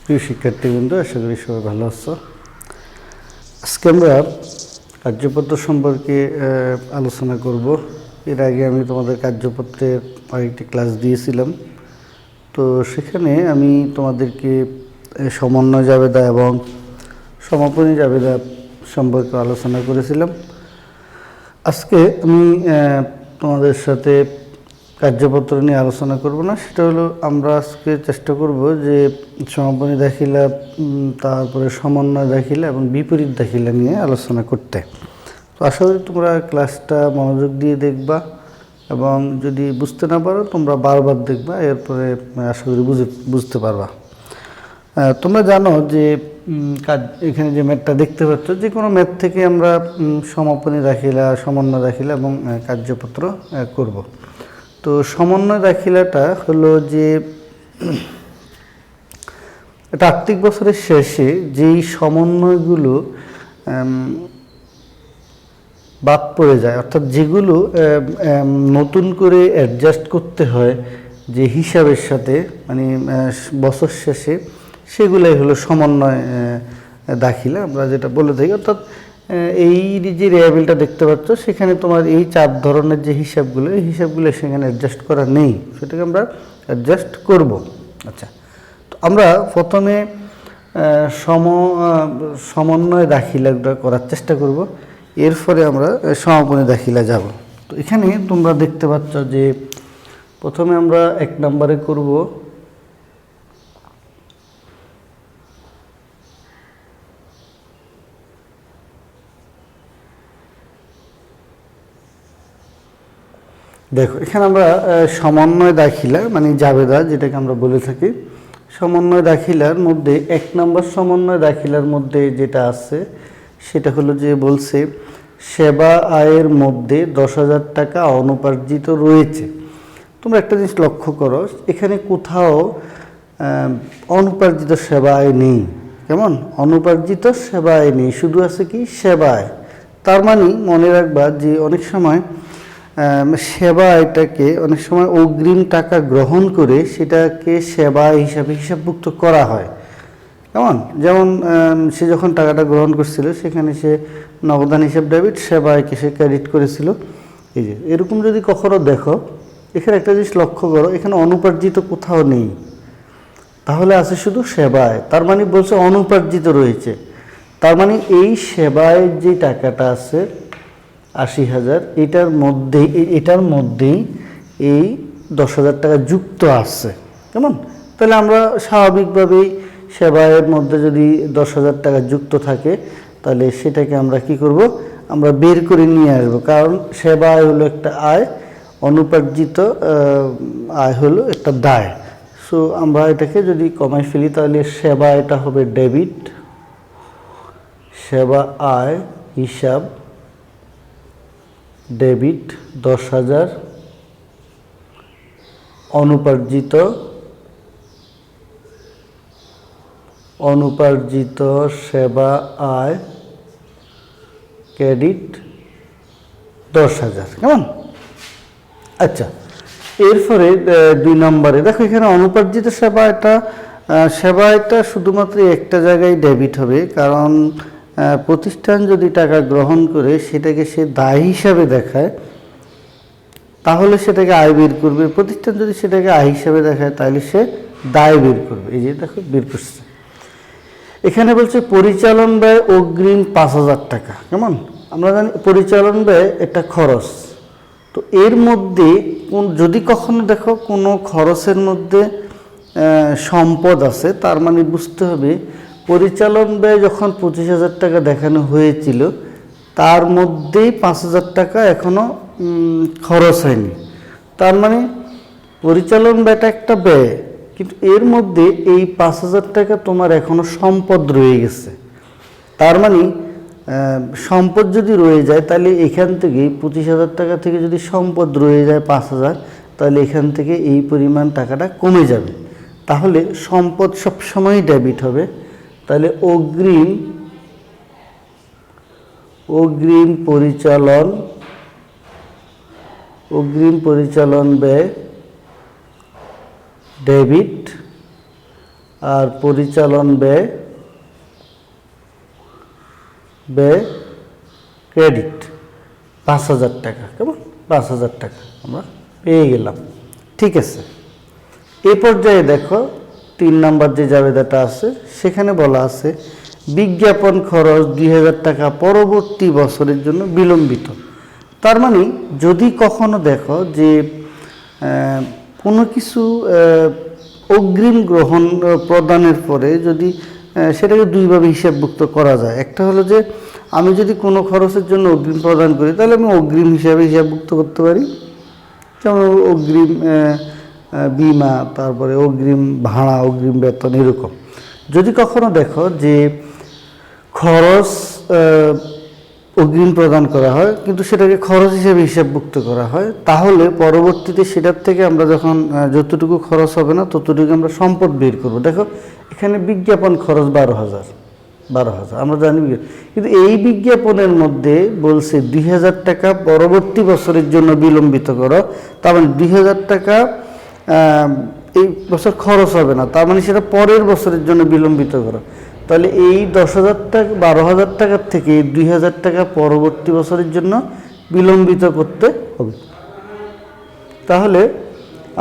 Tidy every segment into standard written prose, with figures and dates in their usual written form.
প্রিয় শিক্ষার্থীবৃন্দ, আশা করি সবাই ভালো আছো। আজকে আমরা কার্যপত্র সম্পর্কে আলোচনা করব। এর আগে আমি তোমাদের কার্যপত্রের আরেকটি ক্লাস দিয়েছিলাম। তো সেখানে আমি তোমাদেরকে সমন্বয় জাবেদা এবং সমাপনী জাবেদা সম্পর্কে আলোচনা করেছিলাম। আজকে আমি তোমাদের সাথে কার্যপত্র নিয়ে আলোচনা করব না, সেটা হলো আমরা আজকে চেষ্টা করব যে সমাপনী দাখিলা, তারপরে সমন্বয় দাখিলা এবং বিপরীত দাখিলা নিয়ে আলোচনা করতে। তো আশা করি তোমরা ক্লাসটা মনোযোগ দিয়ে দেখবা এবং যদি বুঝতে না পারো তোমরা বারবার দেখবা, এরপরে আশা করি বুঝতে পারবা। তোমরা জানো যে এখানে যে ম্যাথটা দেখতে পাচ্ছ, যে কোনো ম্যাথ থেকে আমরা সমাপনী দাখিলা, সমন্বয় দাখিলা এবং কার্যপত্র করব। তো সমন্বয় দাখিলাটা হলো যে এটা আর্থিক বছরের শেষে যেই সমন্বয়গুলো বাদ পড়ে যায়, অর্থাৎ যেগুলো নতুন করে অ্যাডজাস্ট করতে হয় যে হিসাবের সাথে, মানে বছর শেষে, সেগুলাই হলো সমন্বয় দাখিলা আমরা যেটা বলে থাকি। অর্থাৎ এই যে রেয়াবিলটা দেখতে পাচ্ছ, সেখানে তোমার এই 4 ধরনের যে হিসাবগুলো, এই হিসাবগুলো সেখানে অ্যাডজাস্ট করা নেই, সেটাকে আমরা অ্যাডজাস্ট করব। আচ্ছা, তো আমরা প্রথমে সমন্বয় দাখিলাটা করার চেষ্টা করব, এরপরে আমরা সমাপনী দাখিলা যাব। তো এখানে তোমরা দেখতে পাচ্ছ যে প্রথমে আমরা 1 নম্বরে করব দেখো, এখানে আমরা সমন্বয় দাখিলা মানে জাবেদা যেটাকে আমরা বলে থাকি, সমন্বয় দাখিলার মধ্যে 1 নম্বর সমন্বয় দাখিলার মধ্যে যেটা আছে সেটা হলো যে বলছে সেবা আয়ের মধ্যে 10,000 টাকা অনুপার্জিত রয়েছে। তোমরা একটা জিনিস লক্ষ্য করো, এখানে কোথাও অনুপার্জিত সেবা আয় নেই। কেমন? অনুপার্জিত সেবা আয় নেই, শুধু আছে কি সেবা আয়। তার মানে মনে রাখবা যে অনেক সময় সেবা এটাকে অনেক সময় অগ্রিম টাকা গ্রহণ করে সেটাকে সেবা হিসাবে হিসাবভুক্ত করা হয়। কেমন? যেমন সে যখন টাকাটা গ্রহণ করছিল, সেখানে সে নগদান হিসাব ডেবিট, সেবাকে সে ক্রেডিট করেছিল। এই যে এরকম যদি কখনো দেখো, এখানে একটা জিনিস লক্ষ্য করো, এখানে অনুপার্জিত কোথাও নেই, তাহলে আছে শুধু সেবায়। তার মানে বলছে অনুপার্জিত রয়েছে, তার মানে এই সেবায় যে টাকাটা আছে 80,000, এটার মধ্যেই এই 10,000 টাকা যুক্ত আছে। কেমন? তাহলে আমরা স্বাভাবিকভাবেই সেবায়ের মধ্যে যদি 10,000 টাকা যুক্ত থাকে, তাহলে সেটাকে আমরা কি করব, আমরা বের করে নিয়ে আসবো। কারণ সেবা আয় হলো একটা আয়, অনুপার্জিত আয় হলো একটা দায়। সো আমরা এটাকে যদি কমাই ফেলি, তাহলে সেবা এটা হবে ডেবিট, সেবা আয় হিসাব ডেবিট 10,000, অনুপার্জিত সেবা আয় ক্রেডিট 10,000। কেমন? আচ্ছা, এরপরে 2 নম্বরে দেখো, এখানে অনুপার্জিত সেবা এটা শুধুমাত্র একটা জায়গায় ডেবিট হবে, কারণ প্রতিষ্ঠান যদি টাকা গ্রহণ করে সেটাকে সে দায় হিসাবে দেখায়, তাহলে সেটাকে আয় বের করবে। প্রতিষ্ঠান যদি সেটাকে আয় হিসাবে দেখায়, তাহলে সে দায় বের করবে। এই যে দেখো বের করছে। এখানে বলছে পরিচালন ব্যয় অগ্রিম 5,000 টাকা। কেমন? আমরা জানি পরিচালন ব্যয় একটা খরচ। তো এর মধ্যে যদি কখনো দেখো কোনো খরচের মধ্যে সম্পদ আছে, তার মানে বুঝতে হবে পরিচালন ব্যয় যখন 25,000 টাকা দেখানো হয়েছিল, তার মধ্যেই 5,000 টাকা এখনো খরচ হয়নি। তার মানে পরিচালন ব্যয়টা একটা ব্যয়, কিন্তু এর মধ্যে এই 5,000 টাকা তোমার এখনো সম্পদ রয়ে গেছে। তার মানে সম্পদ যদি রয়ে যায়, তাহলে এখান থেকে 25,000 টাকা থেকে যদি সম্পদ রয়ে যায় 5,000, তাহলে এখান থেকে এই পরিমাণ টাকাটা কমে যাবে। তাহলে সম্পদ সবসময় ডেবিট হবে। তাহলে অগ্রিম পরিচালন ব্যয় ডেবিট আর পরিচালন ব্যয় ক্রেডিট 5,000 টাকা। কেমন? 5,000 টাকা আমরা পেয়ে গেলাম। ঠিক আছে, এই পর্যায়ে দেখো 3 নম্বর যে জাবেদাটা আছে সেখানে বলা আছে বিজ্ঞাপন খরচ 2,000 টাকা পরবর্তী বছরের জন্য বিলম্বিত। তার মানে যদি কখনো দেখো যে কোনো কিছু অগ্রিম গ্রহণ প্রদানের পরে যদি সেটাকে দুইভাবে হিসাবভুক্ত করা যায়। একটা হলো যে আমি যদি কোনো খরচের জন্য অগ্রিম প্রদান করি তাহলে আমি অগ্রিম হিসাবে হিসাবভুক্ত করতে পারি, যেমন অগ্রিম বিমা, তারপরে অগ্রিম ভাড়া, অগ্রিম বেতন, এরকম। যদি কখনো দেখো যে খরচ অগ্রিম প্রদান করা হয় কিন্তু সেটাকে খরচ হিসেবে হিসাবভুক্ত করা হয়, তাহলে পরবর্তীতে সেটার থেকে আমরা যখন যতটুকু খরচ হবে না ততটুকু আমরা সম্পদ বের করব। দেখো এখানে বিজ্ঞাপন খরচ 12,000 আমরা জানি, কিন্তু এই বিজ্ঞাপনের মধ্যে বলছে 2,000 টাকা পরবর্তী বছরের জন্য বিলম্বিত করো, তার মানে 2,000 টাকা এই বছর খরচ হবে না, তার মানে সেটা পরের বছরের জন্য বিলম্বিত করো। তাহলে এই 10,000 টাকা 12,000 টাকার থেকে 2,000 টাকা পরবর্তী বছরের জন্য বিলম্বিত করতে হবে। তাহলে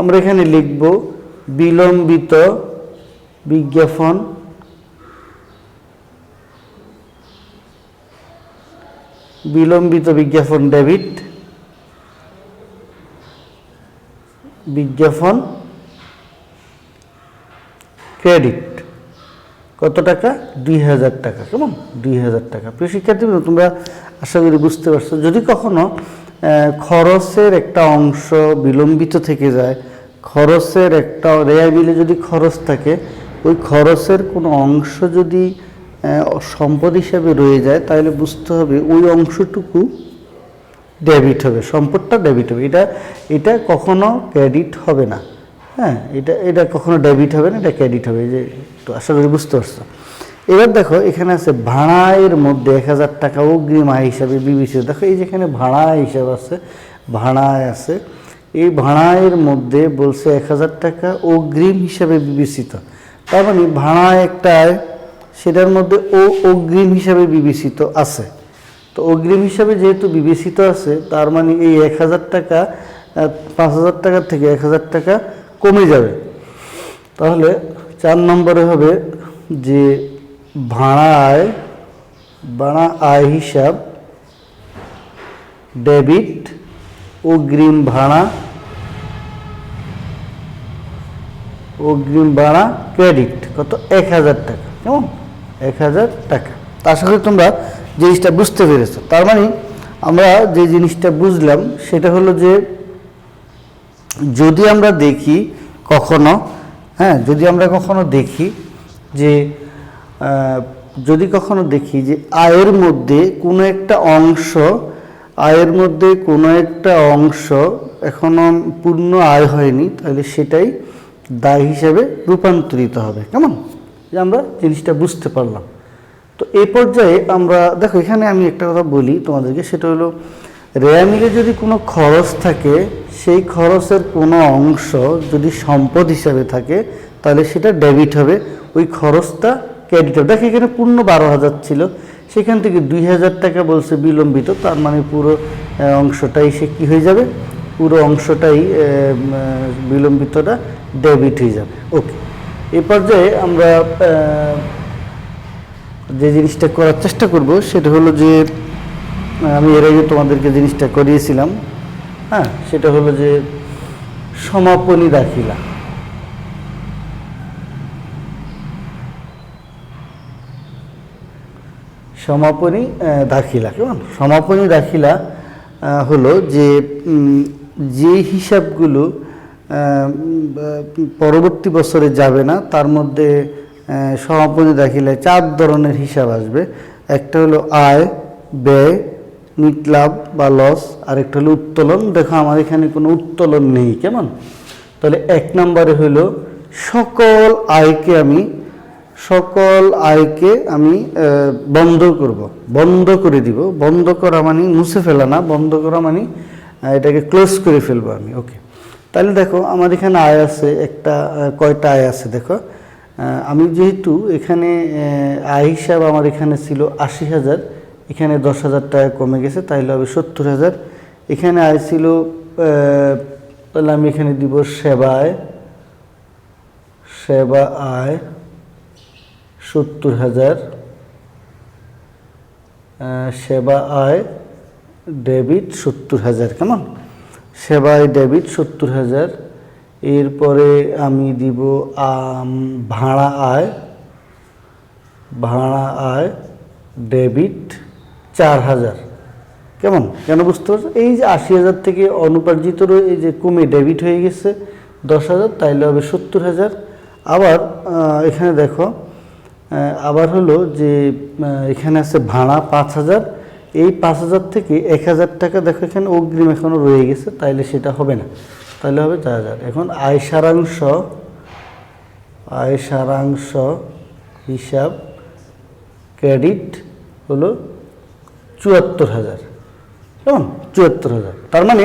আমরা এখানে লিখব বিলম্বিত বিজ্ঞাপন ডেবিট, বিজ্ঞাপন ক্রেডিট। কত টাকা? 2,000 টাকা। কেমন? 2,000 টাকা। প্রিয় শিক্ষার্থী, তোমরা আশা করি বুঝতে পারছো। যদি কখনো খরচের একটা অংশ বিলম্বিত থেকে যায়, খরচের একটা রেয়াই বিলে যদি খরচ থাকে, ওই খরচের কোনো অংশ যদি সম্পদ হিসাবে রয়ে যায় তাহলে বুঝতে হবে ওই অংশটুকু ডেবিট হবে, সম্পদটা ডেবিট হবে। এটা কখনো ক্রেডিট হবে না। হ্যাঁ, এটা কখনো ডেবিট হবে না, এটা ক্রেডিট হবে। যে তো আশা করি বুঝতে পারছো। এবার দেখো এখানে আছে ভাড়ায়ের মধ্যে 1,000 টাকা অগ্রিম আয় হিসাবে বিবেচিত। দেখো এই যেখানে ভাড়া হিসাব আছে, ভাড়ায় আছে, এই ভাড়ায়ের মধ্যে বলছে 1,000 টাকা অগ্রিম হিসাবে বিবেচিত। তার মানে ভাড়া একটা আয়, সেটার মধ্যে অগ্রিম হিসাবে বিবেচিত আছে। তো অগ্রিম হিসাবে যেহেতু বিবেচিত আছে, তার মানে এই 1,000 টাকা 5,000 টাকার থেকে 1,000 টাকা কমে যাবে। তাহলে 4 নম্বরে হবে যে ভাড়া আয় হিসাব ডেবিট অগ্রিম ভাড়া ক্রেডিট। কত? 1,000 টাকা। কেমন? 1,000 টাকা। তা আশা করি তোমরা জিনিসটা বুঝতে পেরেছো। তার মানে আমরা যে জিনিসটা বুঝলাম সেটা হলো যে যদি আমরা দেখি কখনো, যদি আমরা কখনো দেখি যে আয়ের মধ্যে কোনো একটা অংশ এখনো পূর্ণ আয় হয়নি, তাহলে সেটাই দায় হিসেবে রূপান্তরিত হবে। কেমন? যে আমরা জিনিসটা বুঝতে পারলাম। তো এই পর্যায়ে আমরা দেখো এখানে আমি একটা কথা বলি তোমাদেরকে, সেটা হলো রেয়া মিলে যদি কোনো খরচ থাকে, সেই খরচের কোনো অংশ যদি সম্পদ হিসাবে থাকে তাহলে সেটা ডেবিট হবে, ওই খরচটা ক্রেডিট হবে। দেখো এখানে পূর্ণ 12,000 ছিল, সেখান থেকে 2,000 টাকা বলছে বিলম্বিত, তার মানে পুরো অংশটাই সে কী হয়ে যাবে? পুরো অংশটাই বিলম্বিতটা ডেবিট হয়ে যাবে। ওকে, এ পর্যায়ে আমরা যে জিনিসটা করার চেষ্টা করব সেটা হলো যে আমি এর আগে তোমাদেরকে জিনিসটা করিয়েছিলাম, সেটা হলো যে সমাপনী দাখিলা। কেমন? সমাপনী দাখিলা হলো যে হিসাবগুলো পরবর্তী বছরে যাবে না, তার মধ্যে সমাপনী দাখিলায় 4 ধরনের হিসাব আসবে। একটা হলো আয়, ব্যয়, নিট লাভ বা লস, আর একটা হলো উত্তোলন। দেখো আমার এখানে কোনো উত্তোলন নেই। কেমন? তাহলে 1 নম্বরে হলো সকল আয়কে আমি বন্ধ করে দিব। বন্ধ করা মানে মুছে ফেলা না, বন্ধ করা মানে এটাকে ক্লোজ করে ফেলবো আমি। ওকে, তাহলে দেখো আমার এখানে আয় আছে একটা, কয়টা আয় আছে দেখো, আমি যেহেতু এখানে আয় হিসাব আমার এখানে ছিল ৮০,০০০, এখানে ১০,০০০ টাকা কমে গেছে, তাইলে হবে ৭০,০০০। এখানে আয় ছিল তাহলে আমি এখানে দিব সেবা আয় ৭০,০০০, সেবা আয় ডেবিট ৭০,০০০। কেমন? সেবা আয় ডেবিট ৭০,০০০। এরপরে আমি দিব ভাড়া আয় ডেবিট ৪,০০০। কেমন? কেন বুঝতে পারছো? এই যে ৮০,০০০ থেকে অনুপার্জিত এই যে কমে ডেবিট হয়ে গেছে ১০,০০০, তাইলে হবে ৭০,০০০। আবার এখানে দেখো, আবার হলো যে এখানে আছে ভাড়া ৫,০০০, এই ৫,০০০ থেকে ১,০০০ টাকা দেখো এখানে অগ্রিম এখনও রয়ে গেছে, তাইলে সেটা হবে না, তাহলে হবে ৪,০০০। এখন আয় সারাংশ হিসাব ক্রেডিট হলো ৭৪,০০০। কেমন? ৭৪,০০০। তার মানে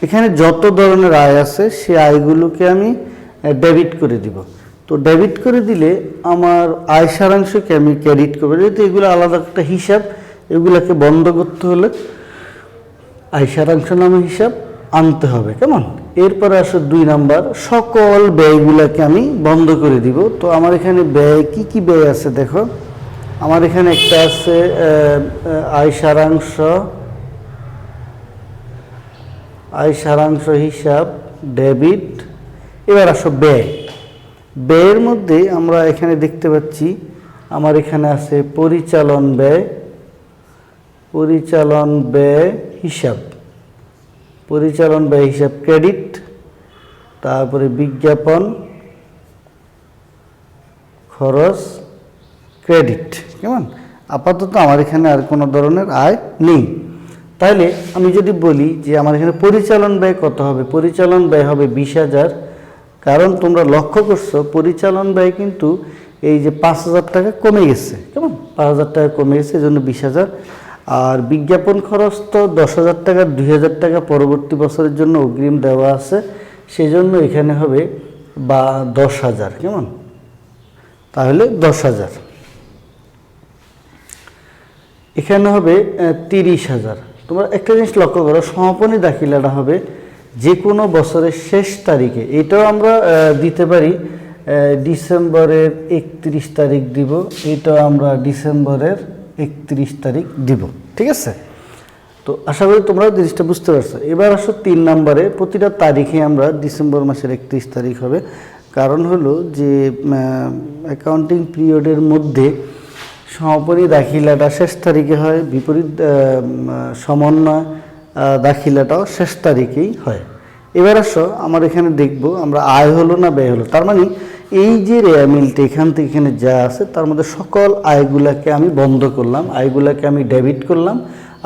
এখানে যত ধরনের আয় আছে সে আয়গুলোকে আমি ডেবিট করে দিব। তো ডেবিট করে দিলে আমার আয় সারাংশকে আমি ক্রেডিট করবো, যেহেতু এগুলো আলাদা একটা হিসাব, এগুলাকে বন্ধ করতে হলে আয় সারাংশ নামে হিসাব আনতে হবে। কেমন? এরপরে আসো ২ নাম্বার, সকল ব্যয়গুলোকে আমি বন্ধ করে দিব। তো আমার এখানে ব্যয় কি কি ব্যয় আছে দেখো, আমার এখানে একটা আছে আয় সারাংশ হিসাব ডেবিট। এবার আসো ব্যয়ের মধ্যে আমরা এখানে দেখতে পাচ্ছি আমার এখানে আছে পরিচালন ব্যয় হিসাব ক্রেডিট, তারপরে বিজ্ঞাপন খরচ ক্রেডিট। কেমন? আপাতত আমার এখানে আর কোনো ধরনের আয় নেই। তাহলে আমি যদি বলি যে আমার এখানে পরিচালন ব্যয় কত হবে, পরিচালন ব্যয় হবে ২০,০০০। কারণ তোমরা লক্ষ্য করছো পরিচালন ব্যয় কিন্তু এই যে ৫,০০০ টাকা কমে গেছে। কেমন? ৫,০০০ টাকা কমে গেছে, এই জন্য ২০,০০০। আর বিজ্ঞাপন খরচ তো ১০,০০০ টাকা, ২,০০০ টাকা পরবর্তী বছরের জন্য অগ্রিম দেওয়া আছে, সেজন্য এখানে হবে ১০,০০০। কেমন? তাহলে ১০,০০০। এখানে হবে ৩০,০০০। তোমরা একটা জিনিস লক্ষ্য করো, সমাপনী দাখিলাটা হবে যে কোনো বছরের শেষ তারিখে। এটাও আমরা দিতে পারি ডিসেম্বরের ৩১ তারিখ দিব, এটাও আমরা ডিসেম্বরের ৩১ তারিখ দিব। ঠিক আছে? তো আশা করি তোমরা জিনিসটা বুঝতে পারছো। এবার আসো ৩ নম্বরে, প্রতিটা তারিখে আমরা ডিসেম্বর মাসের ৩১ তারিখ হবে। কারণ হলো যে অ্যাকাউন্টিং পিরিয়ডের মধ্যে সমাপনী দাখিলাটা শেষ তারিখে হয়, বিপরীত সমন্বয় দাখিলাটাও শেষ তারিখেই হয়। এবার আসো আমার এখানে দেখব আমরা আয় হলো না ব্যয় হলো। তার মানে এই যে রেয়া মিলটা এখান থেকে এখানে যা আছে তার মধ্যে সকল আয়গুলাকে আমি বন্ধ করলাম, আয়গুলাকে আমি ডেবিট করলাম,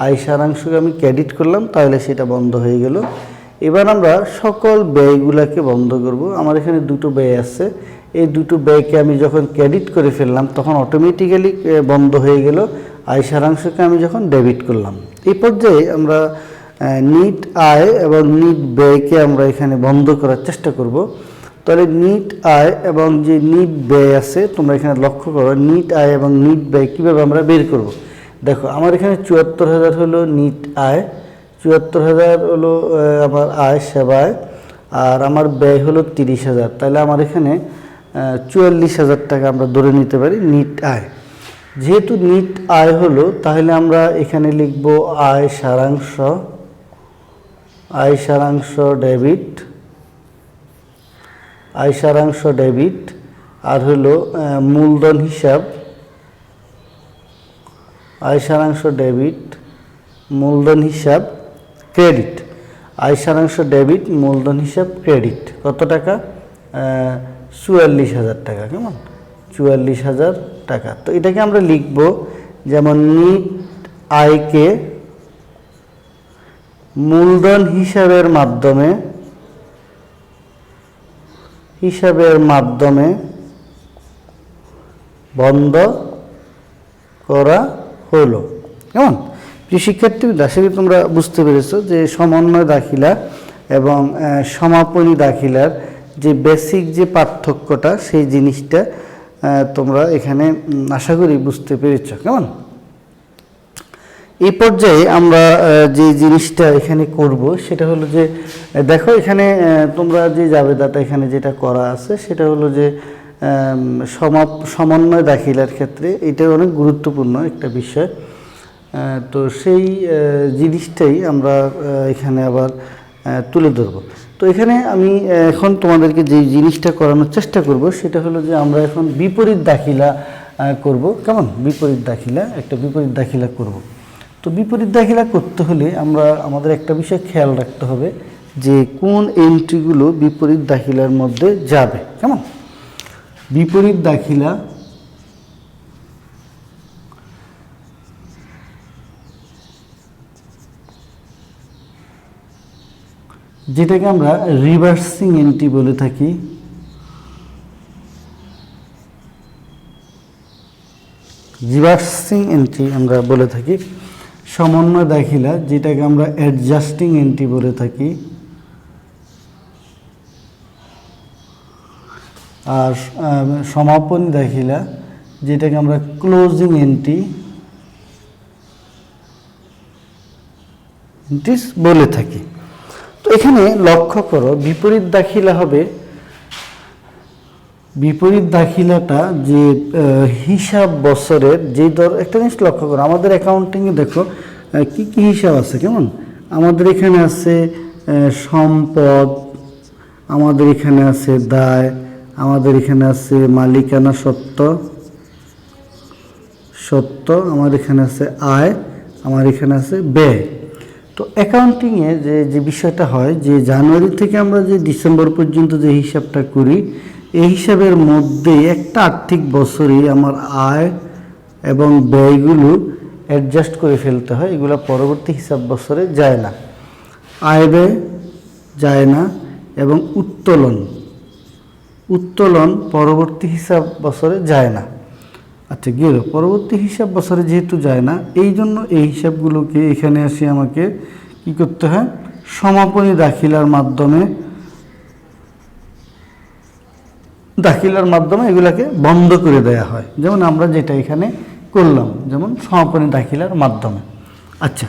আয় সারাংশকে আমি ক্রেডিট করলাম, তাহলে সেটা বন্ধ হয়ে গেল। এবার আমরা সকল ব্যয়গুলাকে বন্ধ করব। আমার এখানে দুটো ব্যয় আছে, এই দুটো ব্যয়কে আমি যখন ক্রেডিট করে ফেললাম তখন অটোমেটিক্যালি বন্ধ হয়ে গেল। আয় সারাংশকে আমি যখন ডেবিট করলাম, এই পর্যায়ে আমরা নিট আয় এবং নিট ব্যয়কে আমরা এখানে বন্ধ করার চেষ্টা করব। তাহলে নিট আয় এবং যে নিট ব্যয় আছে তোমরা এখানে লক্ষ্য করো, নিট আয় এবং নিট ব্যয় কীভাবে আমরা বের করব। দেখো আমার এখানে ৭৪,০০০ হলো নিট আয়, ৭৪,০০০ হলো আমার আয় সেবায়, আর আমার ব্যয় হলো ৩০,০০০। তাহলে আমার এখানে ৪৪,০০০ টাকা আমরা ধরে নিতে পারি নিট আয়। যেহেতু নিট আয় হলো, তাহলে আমরা এখানে লিখব আয় সারাংশ ডেবিট, আর হলো মূলধন হিসাব, আয় সারাংশ ডেবিট মূলধন হিসাব ক্রেডিট, আয় সারাংশ ডেবিট মূলধন হিসাব ক্রেডিট। কত টাকা? ৪৪,০০০ টাকা। কেমন? ৪৪,০০০ টাকা। তো এটাকে আমরা লিখব যেমন নিট আয়কে মূলধন হিসাবের মাধ্যমে বন্ধ করা হলো। কেমন? প্রিয় শিক্ষার্থী, আশা করি তোমরা বুঝতে পেরেছো যে সমন্বয় দাখিলা এবং সমাপনী দাখিলার যে বেসিক যে পার্থক্যটা সেই জিনিসটা তোমরা এখানে আশা করি বুঝতে পেরেছ। কেমন? এই পর্যায়ে আমরা যে জিনিসটা এখানে করব সেটা হলো যে দেখো এখানে তোমরা যে জাবেদাটা এখানে যেটা করা আছে সেটা হলো যে সমন্বয় দাখিলার ক্ষেত্রে এটা অনেক গুরুত্বপূর্ণ একটা বিষয়। তো সেই জিনিসটাই আমরা এখানে আবার তুলে ধরব। তো এখানে আমি এখন তোমাদেরকে যে জিনিসটা করানোর চেষ্টা করব সেটা হলো যে আমরা এখন বিপরীত দাখিলা করব। কেমন? বিপরীত দাখিলা, একটা বিপরীত দাখিলা করব। তো বিপরীত দাখিলা করতে হলে আমাদের একটা বিষয় খেয়াল রাখতে হবে যে কোন এন্ট্রিগুলো বিপরীত দাখিলার মধ্যে যাবে। কেমন? বিপরীত দাখিলা যেটাকে আমরা রিভার্সিং এন্ট্রি বলে থাকি, রিভার্সিং এন্ট্রি আমরা বলে থাকি। সমন্বয় দাখিলা যেটাকে আমরা অ্যাডজাস্টিং এন্ট্রি বলে থাকি, আর সমাপনী দাখিলা যেটাকে আমরা ক্লোজিং এন্ট্রি বলে থাকি। তো এখানে লক্ষ্য করো বিপরীত দাখিলা হবে, বিপরীত দাখিলাটা যে হিসাব বছরের যে একটা জিনিস লক্ষ্য করো, আমাদের অ্যাকাউন্টিংয়ে দেখো কি কি হিসাব আছে। কেমন? আমাদের এখানে আছে সম্পদ, আমাদের এখানে আছে দায়, আমাদের এখানে আছে মালিকানা সত্ত্ব, আমার এখানে আছে আয়, আমার এখানে আছে ব্যয়। তো অ্যাকাউন্টিংয়ে যে বিষয়টা হয় যে জানুয়ারি থেকে আমরা যে ডিসেম্বর পর্যন্ত যে হিসাবটা করি এই হিসাবের মধ্যে একটা আর্থিক বছরই আমার আয় এবং ব্যয়গুলো অ্যাডজাস্ট করে ফেলতে হয়। এগুলো পরবর্তী হিসাব বছরে যায় না, আয় ব্যয় যায় না, এবং উত্তোলন পরবর্তী হিসাব বছরে যায় না। আচ্ছা গেল, পরবর্তী হিসাব বছরে যেহেতু যায় না এই জন্য এই হিসাবগুলোকে এখানে আসি আমাকে কি করতে হয়, সমাপনী দাখিলার মাধ্যমে এগুলাকে বন্ধ করে দেয়া হয়। যেমন আমরা যেটা এখানে করলাম, যেমন সমাপনী দাখিলার মাধ্যমে। আচ্ছা,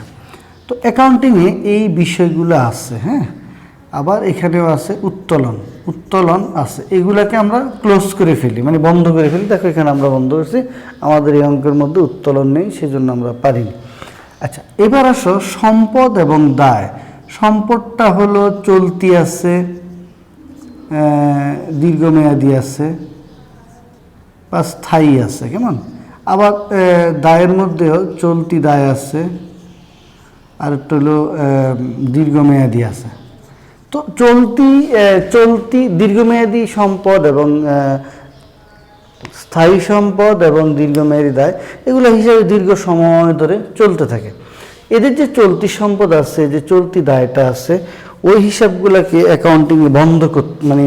তো অ্যাকাউন্টিংয়ে এই বিষয়গুলো আছে। হ্যাঁ, আবার এখানেও আছে উত্তোলন আছে, এগুলাকে আমরা ক্লোজ করে ফেলি, মানে বন্ধ করে ফেলি। দেখো এখানে আমরা বন্ধ করছি, আমাদের এই অঙ্কের মধ্যে উত্তোলন নেই, সেজন্য আমরা পারিনি। আচ্ছা, এবার আসো সম্পদ এবং দায়। সম্পদটা হলো চলতি আছে, দীর্ঘমেয়াদী আছে বা স্থায়ী আছে। কেমন? আবার দায়ের মধ্যেও চলতি দায় আছে, আর একটা হলো দীর্ঘমেয়াদী আছে। তো চলতি দীর্ঘমেয়াদী সম্পদ এবং স্থায়ী সম্পদ এবং দীর্ঘমেয়াদী দায় এগুলো হিসাবে দীর্ঘ সময় ধরে চলতে থাকে। এদের যে চলতি সম্পদ আছে, যে চলতি দায়টা আছে, ওই হিসাবগুলোকে অ্যাকাউন্টিংয়ে বন্ধ করতে মানে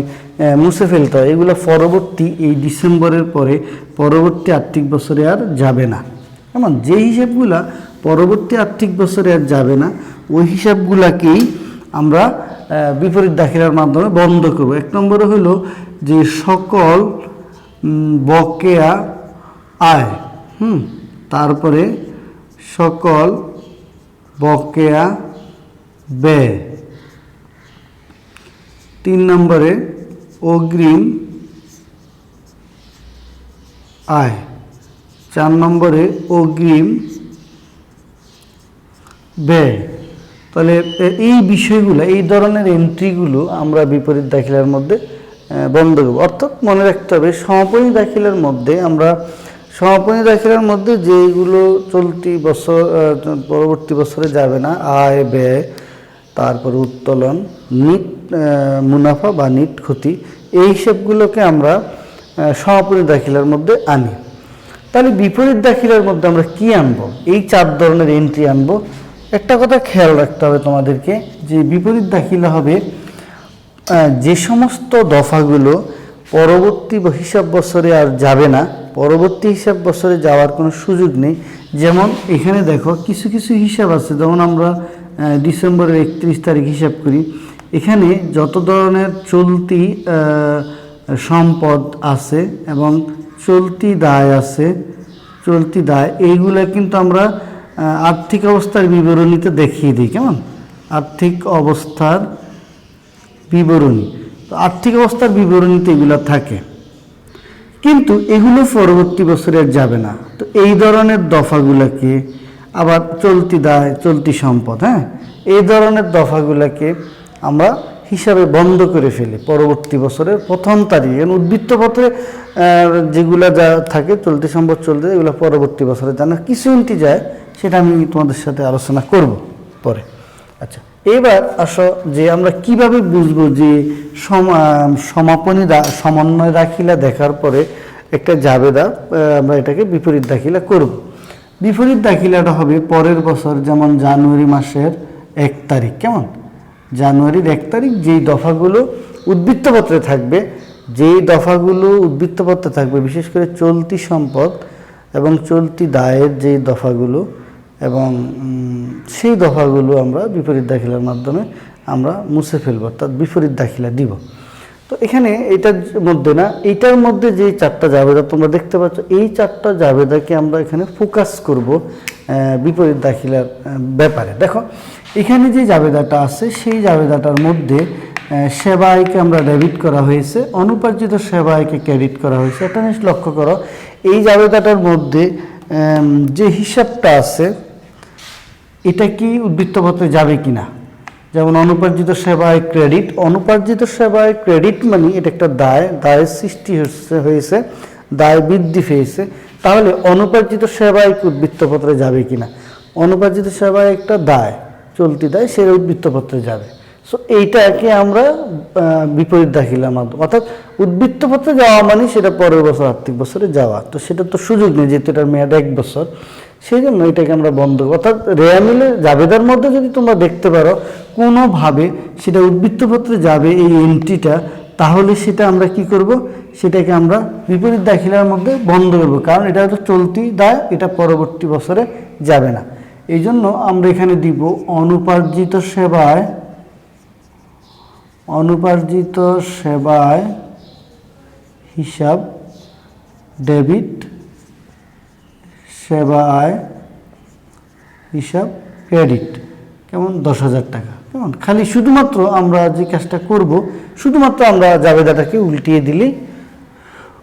মুছে ফেলতে হয়। এগুলো পরবর্তী এই ডিসেম্বরের পরে পরবর্তী আর্থিক বছরে আর যাবে না। কেমন? যে হিসাবগুলা পরবর্তী আর্থিক বছরে আর যাবে না ওই হিসাবগুলাকেই আমরা বিপরীত দাখিলার মাধ্যমে বন্ধ করব। এক নম্বরে হলো যে সকল বকেয়া আয়, তারপরে সকল বকেয়া ব্যয়, 3 নম্বরে অগ্রিম আয়, 4 নম্বরে অগ্রিম ব্যয়। তাহলে এই বিষয়গুলো, এই ধরনের এন্ট্রিগুলো আমরা বিপরীত দাখিলার মধ্যে বন্ধ করব। অর্থাৎ মনে রাখতে হবে সমাপনী দাখিলার মধ্যে যেগুলো চলতি বছর পরবর্তী বছরে যাবে না, আয় ব্যয়, তারপর উত্তোলন, নিট মুনাফা বা নিট ক্ষতি, এই হিসাবগুলোকে আমরা সমাপনী দাখিলার মধ্যে আনি। তাহলে বিপরীত দাখিলার মধ্যে আমরা কি আনবো? এই 4 ধরনের এন্ট্রি আনবো। একটা কথা খেয়াল রাখতে হবে তোমাদেরকে, যে বিপরীত দাখিলা হবে যে সমস্ত দফাগুলো পরবর্তী হিসাব বছরে আর যাবে না, পরবর্তী হিসাব বছরে যাওয়ার কোনো সুযোগ নেই। যেমন এখানে দেখো কিছু হিসাব আছে, যেমন আমরা ডিসেম্বরের 31 তারিখ হিসাব করি, এখানে যত ধরনের চলতি সম্পদ আছে এবং চলতি দায় আছে, চলতি দায় এইগুলা কিন্তু আমরা আর্থিক অবস্থার বিবরণীতে দেখিয়ে দিই। কেমন? আর্থিক অবস্থার বিবরণী, তো আর্থিক অবস্থার বিবরণীতে এগুলো থাকে, কিন্তু এগুলো পরবর্তী বছরে যাবে না। তো এই ধরনের দফাগুলোকে আবার চলতি দায়, চলতি সম্পদ, হ্যাঁ, এই ধরনের দফাগুলোকে আমরা হিসাবে বন্ধ করে ফেলি পরবর্তী বছরের প্রথম তারিখে। উদ্বৃত্তপত্রে যেগুলো যা থাকে চলতি সম্পদ চলতে, এগুলো পরবর্তী বছরে জানা কিছু এন্ট্রি যায়, সেটা আমি তোমাদের সাথে আলোচনা করব পরে। আচ্ছা, এবার আসো যে আমরা কিভাবে বুঝবো যে সমাপনী সমন্বয় দাখিলা দেখার পরে একটা জাবেদা আমরা এটাকে বিপরীত দাখিলা করব। বিপরীত দাখিলাটা হবে পরের বছর, যেমন জানুয়ারি মাসের 1 তারিখ। কেমন? জানুয়ারির 1 তারিখ যেই দফাগুলো উদ্বৃত্তপত্রে থাকবে, যেই দফাগুলো উদ্বৃত্তপত্রে থাকবে, বিশেষ করে চলতি সম্পদ এবং চলতি দায়ের যেই দফাগুলো, এবং সেই দফাগুলো আমরা বিপরীত দাখিলার মাধ্যমে আমরা মুছে ফেলব, অর্থাৎ বিপরীত দাখিলা দিব। তো এখানে এটার মধ্যে না, এইটার মধ্যে যে 4টা জাবেদা তোমরা দেখতে পাচ্ছ, এই 4টা জাবেদাকে আমরা এখানে ফোকাস করব বিপরীত দাখিলার ব্যাপারে। দেখো এখানে যে জাবেদাটা আছে, সেই জাবেদাটার মধ্যে সেবা আয়কে আমরা ডেবিট করা হয়েছে, অনুপার্জিত সেবা আয়কে ক্রেডিট করা হয়েছে। এটা জিনিস লক্ষ্য করো, এই জাবেদাটার মধ্যে যে হিসাবটা আছে এটা কি উদ্বৃত্তপত্রে যাবে কিনা। যেমন অনুপার্জিত সেবায় ক্রেডিট, অনুপার্জিত সেবায় ক্রেডিট মানে এটা একটা দায়, দায়ের সৃষ্টি হয়েছে, দায় বৃদ্ধি পেয়েছে, তাহলে অনুপার্জিত সেবায় উদ্বৃত্তপত্রে যাবে কিনা। অনুপার্জিত সেবায় একটা দায়, চলতি দায়, সেটা উদ্বৃত্তপত্রে যাবে। সো এইটাকে আমরা বিপরীত দাখিলার মাধ্যমে, অর্থাৎ উদ্বৃত্তপত্রে যাওয়া মানে সেটা পরের বছর আর্থিক বছরে যাওয়া, তো সেটা তো সুযোগ নেই, যেহেতু এটার মেয়াদ 1 বছর, সেই জন্য এটাকে আমরা বন্ধ করব। অর্থাৎ রেয়ামিলে জাবেদার মধ্যে যদি তোমরা দেখতে পারো কোনোভাবে সেটা উদ্বৃত্তপত্রে যাবে এই এন্ট্রিটা, তাহলে সেটা আমরা কি করব, সেটাকে আমরা বিপরীত দাখিলার মধ্যে বন্ধ করব, কারণ এটা তো চলতি দায়, এটা পরবর্তী বছরে যাবে না। এই জন্য আমরা এখানে দিব অনুপার্জিত সেবায়, অনুপার্জিত সেবায় হিসাব ডেবিট, সেবা আয় হিসাব ক্রেডিট। কেমন? 10,000 টাকা। কেমন? খালি শুধুমাত্র আমরা যে কাজটা করব, শুধুমাত্র আমরা জাবেদাটাকে উল্টিয়ে দিলেই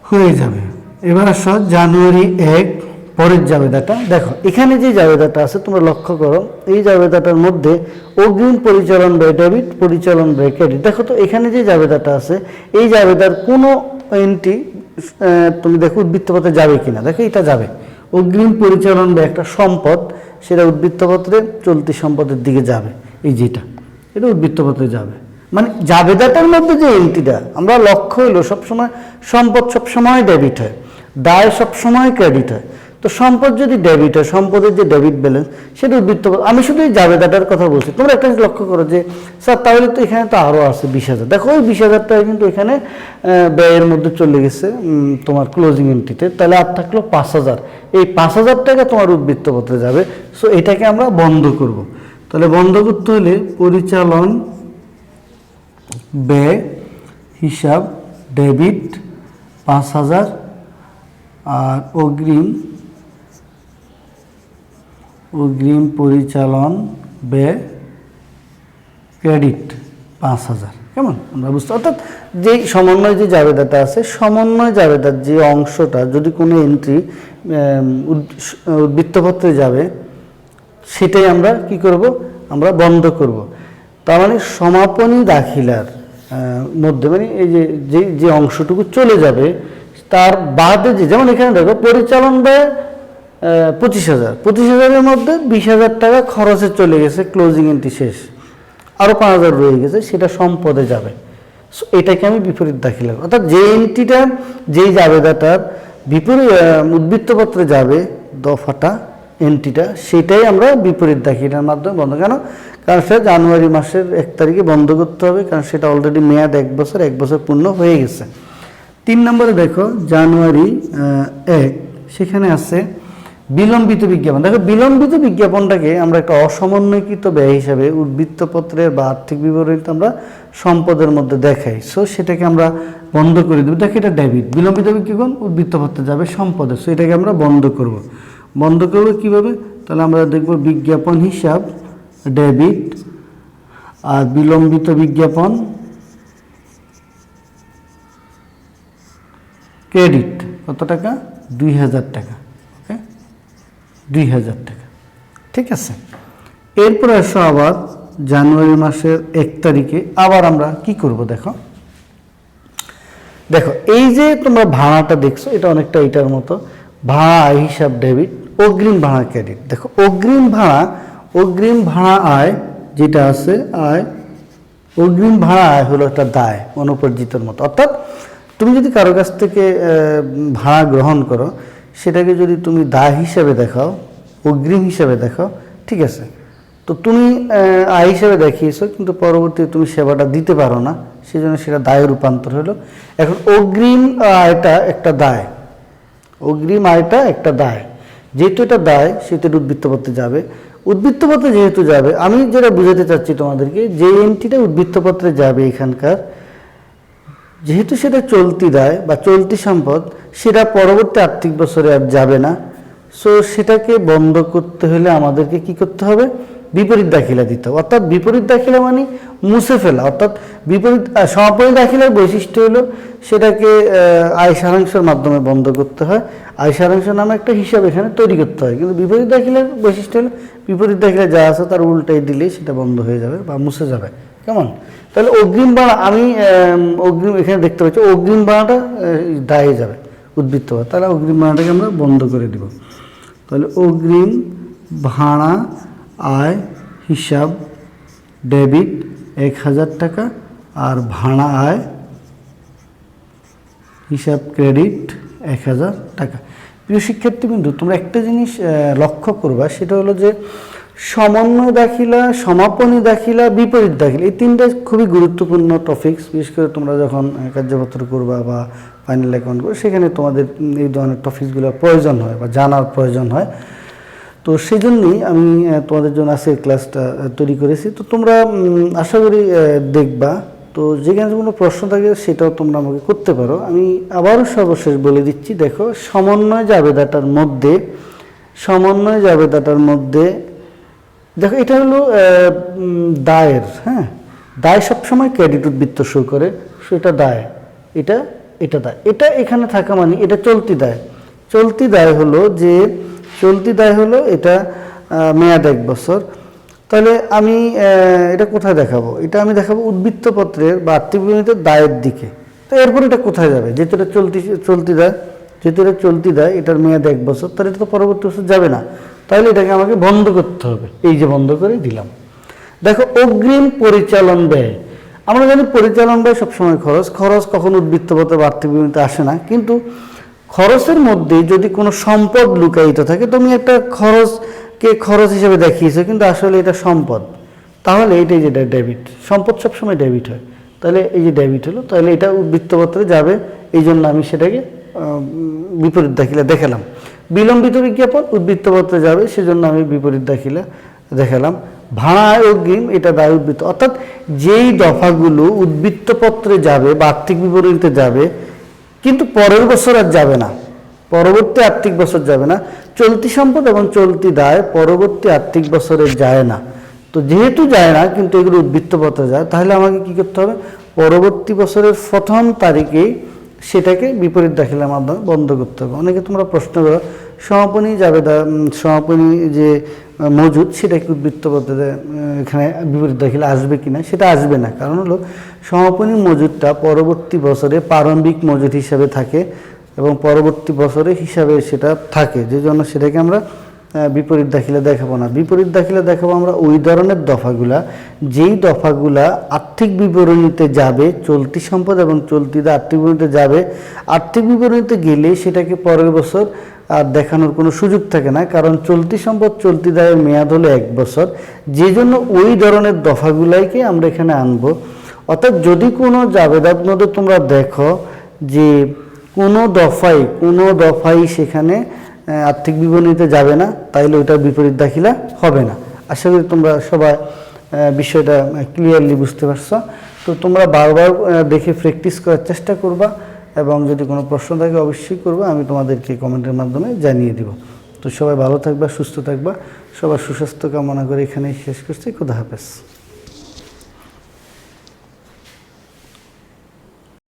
হয়ে যাবে। এবার আসো জানুয়ারি 1 পরের জাবেদাটা। দেখো এখানে যে জাবেদাটা আছে তোমরা লক্ষ্য করো, এই জাবেদাটার মধ্যে অগ্রিম পরিচালন ব্যয় ডেবিট, পরিচালন ব্যয় ক্রেডিট। দেখো তো এখানে যে জাবেদাটা আছে, এই জাবেদার কোনো এন্ট্রি তুমি দেখো উদ্বৃত্তপত্রে যাবে কিনা। দেখো এটা যাবে, অগ্রিম পরিচালন ব্যয় একটা সম্পদ, সেটা উদ্বৃত্তপত্রে চলতি সম্পদের দিকে যাবে। এই যেটা, এটা উদ্বৃত্তপত্রে যাবে, মানে জাবেদাটার মধ্যে যে এন্ট্রিটা আমরা লক্ষ্য হইলো সবসময় সম্পদ সবসময় ডেবিট হয়, দায় সবসময় ক্রেডিট হয়। তো সম্পদ যদি ডেবিট হয়, সম্পদের যে ডেবিট ব্যালেন্স সেটা উদ্বৃত্তপত্র। আমি শুধু এই জাবেদাটার কথা বলছি, তোমরা একটা লক্ষ্য করো যে স্যার তাহলে তো এখানে তো আরও আছে 20,000। দেখো ওই 20,000 টাকা কিন্তু এখানে ব্যয়ের মধ্যে চলে গেছে তোমার ক্লোজিং এন্ট্রিতে, তাহলে আর থাকলো 5,000। এই 5,000 টাকা তোমার উদ্বৃত্তপত্রে যাবে। সো এটাকে আমরা বন্ধ করব। তাহলে বন্ধ করতে হলে পরিচালন ব্যয় হিসাব ডেবিট 5,000 আর অগ্রিম পরিচালন ব্যয় ক্রেডিট 5,000। কেমন? আমরা বুঝতে, অর্থাৎ যেই সমন্বয় যে জাবেদাটা আছে, সমন্বয় জাবেদার যে অংশটা যদি কোনো এন্ট্রি উদ্বৃত্তপত্রে যাবে, সেটাই আমরা কি করব, আমরা বন্ধ করব। তার মানে সমাপনী দাখিলার মধ্যে, মানে এই যে অংশটুকু চলে যাবে তার বাদে যে, যেমন এখানে দেখো পরিচালন ব্যয় 25,000, 25,000-এর মধ্যে 20,000 টাকা খরচে চলে গেছে, ক্লোজিং এন্ট্রি শেষ, আরও 5,000 রয়ে গেছে, সেটা সম্পদে যাবে। সো এটাকে আমি বিপরীত দাখিলা, অর্থাৎ যে এন্ট্রিটা, যেই জাবেদাটার বিপরীত উদ্বৃত্তপত্রে যাবে দফাটা, এন্ট্রিটা, সেটাই আমরা বিপরীত দাখিলার মাধ্যমে বন্ধ। কেন? কারণ সেটা জানুয়ারি মাসের 1 তারিখে বন্ধ করতে হবে, কারণ সেটা অলরেডি মেয়াদ 1 বছর পূর্ণ হয়ে গেছে। 3 নম্বরে দেখো জানুয়ারি 1, সেখানে আছে বিলম্বিত বিজ্ঞাপন, দেখো বিলম্বিত বিজ্ঞাপনটাকে আমরা একটা অসমন্বয়কৃত ব্যয় হিসাবে উদ্বৃত্তপত্রের বা আর্থিক বিবরণীতে আমরা সম্পদের মধ্যে দেখাই। সো সেটাকে আমরা বন্ধ করে দেবো। দেখো এটা ডেবিট, বিলম্বিত বিজ্ঞাপন উদ্বৃত্তপত্রে যাবে সম্পদে, সো এটাকে আমরা বন্ধ করব। বন্ধ করব কীভাবে? তাহলে আমরা দেখব বিজ্ঞাপন হিসাব ডেবিট, আর বিলম্বিত বিজ্ঞাপন ক্রেডিট। কত টাকা? 2000 টাকা। ওকে, 2000 টাকা। ঠিক আছে, এরপর আসো আবার জানুয়ারি মাসের 1 তারিখে আবার আমরা কি করব? দেখো দেখো এই যে তোমরা ভাড়াটা দেখছো, এটা অনেকটা এটার মতো। ভাড়া আয় হিসাব ডেবিট, অগ্রিম ভাড়া ক্রেডিট। দেখো অগ্রিম ভাড়া আয় যেটা আছে আয়, অগ্রিম ভাড়া আয় হলো একটা দায় অনুপার্জিতের মতো। অর্থাৎ তুমি যদি কারো কাছ থেকে ভাড়া গ্রহণ করো, সেটাকে যদি তুমি দায় হিসাবে দেখাও, অগ্রিম হিসাবে দেখাও, ঠিক আছে, তো তুমি আয় হিসাবে দেখিয়েছো, কিন্তু পরবর্তীতে তুমি সেবাটা দিতে পারো না, সেই জন্য সেটা দায়ে রূপান্তর হলো। এখন অগ্রিম আয়টা একটা দায়, অগ্রিম আয়টা একটা দায়, যেহেতু এটা দায় সেটা উদ্বৃত্তপত্রে যাবে। উদ্বৃত্তপত্রে যেহেতু যাবে, আমি যেটা বুঝাতে চাচ্ছি তোমাদেরকে, যে এন্ট্রিটা উদ্বৃত্তপত্রে যাবে এখানকার, যেহেতু সেটা চলতি দায় বা চলতি সম্পদ, সেটা পরবর্তী আর্থিক বছরে আর যাবে না। সো সেটাকে বন্ধ করতে হলে আমাদেরকে কি করতে হবে? বিপরীত দাখিলা দিতে হবে। অর্থাৎ বিপরীত দাখিলা মানে মুছে ফেলা। অর্থাৎ বিপরীত সমাপনী দাখিলার বৈশিষ্ট্য হলো সেটাকে আয় সারাংশের মাধ্যমে বন্ধ করতে হয়। আয় সারাংশ নামে একটা হিসাব এখানে তৈরি করতে হয়, কিন্তু বিপরীত দাখিলার বৈশিষ্ট্য হলো বিপরীত দাখিলা যা আছে তার উল্টাই দিলেই সেটা বন্ধ হয়ে যাবে বা মুছে যাবে। কেমন? তাহলে অগ্রিম ভাড়া, আমি অগ্রিম এখানে দেখতে পাচ্ছি অগ্রিম ভাড়াটা দায়ে যাবে উদ্বৃত্ত, তাহলে অগ্রিম ভাড়াটাকে আমরা বন্ধ করে দিব। তাহলে অগ্রিম ভাড়া আয় হিসাব ডেবিট 1000 টাকা, আর ভাড়া আয় হিসাব ক্রেডিট 1000 টাকা। প্রিয় শিক্ষার্থীবৃন্দ, তোমরা একটা জিনিস লক্ষ্য করবা, সেটা হলো যে সমন্বয় দাখিলা, সমাপনী দাখিলা, বিপরীত দাখিলা, এই তিনটা খুবই গুরুত্বপূর্ণ টপিকস। বিশেষ করে তোমরা যখন কার্যপত্র করবা বা ফাইনাল অ্যাকাউন্ট করবে, সেখানে তোমাদের এই ধরনের টপিকসগুলো প্রয়োজন হয় বা জানার প্রয়োজন হয়। তো সেই জন্যই আমি তোমাদের জন্য আজকে ক্লাসটা তৈরি করেছি। তো তোমরা আশা করি দেখবা। তো যেখানে কোনো প্রশ্ন থাকে সেটাও তোমরা আমাকে করতে পারো। আমি আবারও সর্বশেষ বলে দিচ্ছি, দেখো সমন্বয় জাবেদাটার মধ্যে দেখো এটা হলো দায়ের, হ্যাঁ, দায় সবসময় ক্রেডিট উদ্বৃত্ত শো করে, সেটা দায়, এটা দায়, এটা এখানে থাকা মানে এটা চলতি দায়। চলতি দায় হলো এটা মেয়াদ 1 বছর। তাহলে আমি এটা কোথায় দেখাবো? এটা আমি দেখাবো উদ্বৃত্তপত্রের বা আর্থিক বিবরণীতে দায়ের দিকে। তো এরপর এটা কোথায় যাবে? যেহেতু এটা চলতি দায়, এটার মেয়াদ 1 বছর, তাহলে এটা তো পরবর্তী বছর যাবে না। তাহলে এটাকে আমাকে বন্ধ করতে হবে, এই যে বন্ধ করে দিলাম। দেখো অগ্রিম পরিচালন ব্যয়, আমরা জানি পরিচালন ব্যয় সবসময় খরচ কখনো উদ্বৃত্তপত্র বা আর্থিক বিবরণীতে আসে না, কিন্তু খরচের মধ্যে যদি কোনো সম্পদ লুকায়িত থাকে, তুমি একটা খরচ হিসেবে দেখিয়েছো, কিন্তু আসলে এটা সম্পদ, তাহলে এইটাই যেটা ডেবিট। সম্পদ সবসময় ডেবিট হয়, তাহলে এই যে ডেবিট হলো, তাহলে এটা উদ্বৃত্তপত্রে যাবে, এই জন্য আমি সেটাকে বিপরীত দাখিলা দেখালাম। বিলম্বিত বিজ্ঞাপন উদ্বৃত্তপত্রে যাবে, সেজন্য আমি বিপরীত দাখিলা দেখালাম। ভাড়া আয় অগ্রিম, এটা দায় উদ্বৃত্ত। অর্থাৎ যেই দফাগুলো উদ্বৃত্তপত্রে যাবে বা আর্থিক বিবরণীতে যাবে, কিন্তু পরের বছর আর যাবে না, পরবর্তী আর্থিক বছর যাবে না। চলতি সম্পদ এবং চলতি দায় পরবর্তী আর্থিক বছরে যায় না। তো যেহেতু যায় না, কিন্তু এগুলো উদ্বৃত্তপত্রে যায়, তাহলে আমাকে কি করতে হবে? পরবর্তী বছরের 1ম তারিখেই সেটাকে বিপরীত দাখিলার মাধ্যমে বন্ধ করতে হবে। অনেকে তোমরা প্রশ্ন করো, সমাপনী সমাপনী যে মজুদ, সেটা কি উদ্বৃত্তপত্রে এখানে বিপরীত দাখিলা আসবে কিনা? সেটা আসবে না। কারণ হলো সমাপনী মজুদটা পরবর্তী বছরে প্রারম্ভিক মজুদ হিসাবে থাকে এবং পরবর্তী বছরে হিসাবে সেটা থাকে, যে জন্য সেটাকে আমরা বিপরীত দাখিলা দেখাবো না। বিপরীত দাখিলা দেখাবো আমরা ওই ধরনের দফাগুলা, যেই দফাগুলা আর্থিক বিবরণীতে যাবে, চলতি সম্পদ এবং চলতি দায় আর্থিক বিবরণীতে যাবে। আর্থিক বিবরণীতে গেলে সেটাকে পরের বছর আর দেখানোর কোনো সুযোগ থাকে না, কারণ চলতি সম্পদ চলতি দায়ের মেয়াদ হলো 1 বছর, যে জন্য ওই ধরনের দফাগুলাইকে আমরা এখানে আনবো। অর্থাৎ যদি কোনো জাবেদাত মধ্যে তোমরা দেখো যে কোনো দফাই সেখানে আর্থিক বিবরণীতে যাবে না, তাইলে ওটার বিপরীত দাখিলা হবে না। আশা করি তোমরা সবাই বিষয়টা ক্লিয়ারলি বুঝতে পারছো। তো তোমরা বারবার দেখে প্র্যাকটিস করার চেষ্টা করবা, এবং যদি কোনো প্রশ্ন থাকে অবশ্যই করবা, আমি তোমাদেরকে কমেন্টের মাধ্যমে জানিয়ে দিব। তো সবাই ভালো থাকবা, সুস্থ থাকবা, সবার সুস্বাস্থ্য কামনা করে এখানেই শেষ করছি। খুদা হাফেজ।